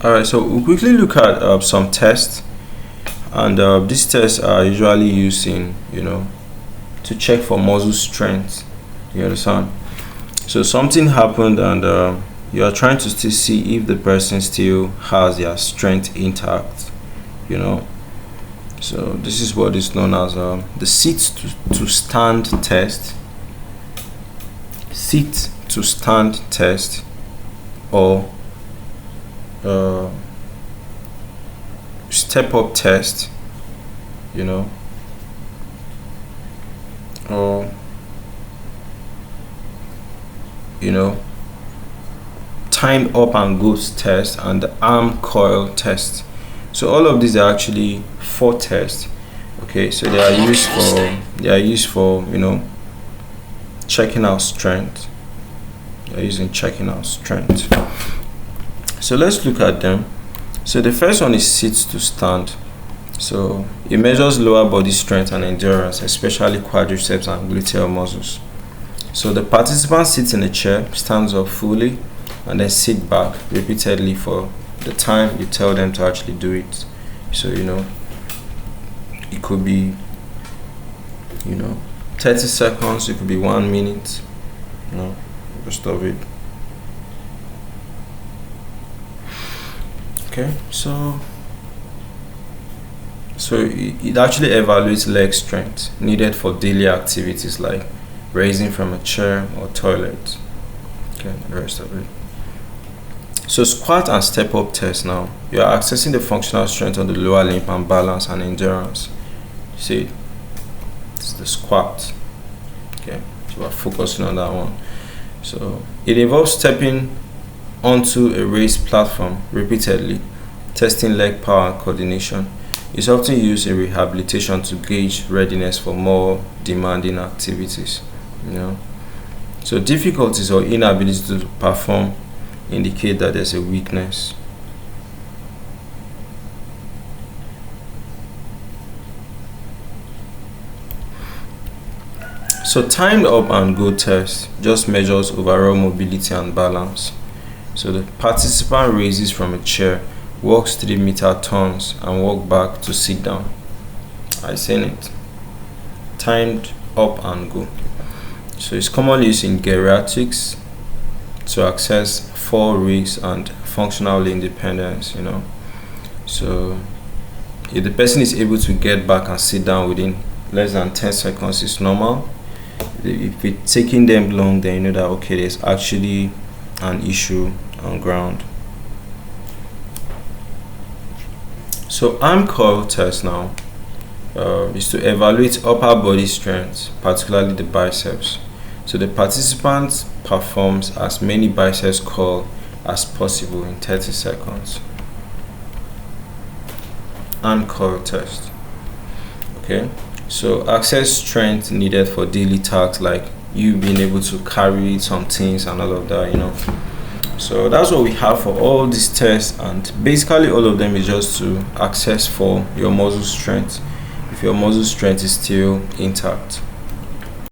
All right, so we'll quickly look at some tests, and these tests are usually used in, to check for muscle strength. You understand? So something happened, and you are trying to still see if the person still has their strength intact. So this is what is known as the sit to stand test, sit to stand test, or step up test, or timed up and go test, and the arm coil test. So all of these are actually 4 tests. Okay, so they are used for checking out strength. They're using checking out strength. So let's look at them. So the first one is sit to stand. So it measures lower body strength and endurance, especially quadriceps and gluteal muscles. So the participant sits in a chair, stands up fully, and then sit back repeatedly for the time you tell them to actually do it. So it could be 30 seconds, it could be 1 minute, most of it. Okay, so it actually evaluates leg strength needed for daily activities like raising from a chair or toilet. Okay, the rest of it. So squat and step up test now. You are accessing the functional strength of the lower limb and balance and endurance. See, it's the squat. Okay, so we're focusing on that one. So it involves stepping onto a raised platform repeatedly, testing leg power and coordination. It's often used in rehabilitation to gauge readiness for more demanding activities. So difficulties or inability to perform indicate that there's a weakness. So timed up and go test just measures overall mobility and balance. So the participant raises from a chair, walks 3-meter turns, and walk back to sit down. I seen it. Timed up and go. So it's commonly used in geriatrics to access 4 risks and functional independence. So if the person is able to get back and sit down within less than 10 seconds, it's normal. If it's taking them long, then you know that okay, there's actually an issue on ground. So arm curl test now is to evaluate upper body strength, particularly the biceps. So the participant performs as many biceps curl as possible in 30 seconds. Arm curl test. Okay, so access strength needed for daily tasks like you being able to carry some things and all of that. So that's what we have for all these tests, and basically all of them is just to access for your muscle strength if your muscle strength is still intact.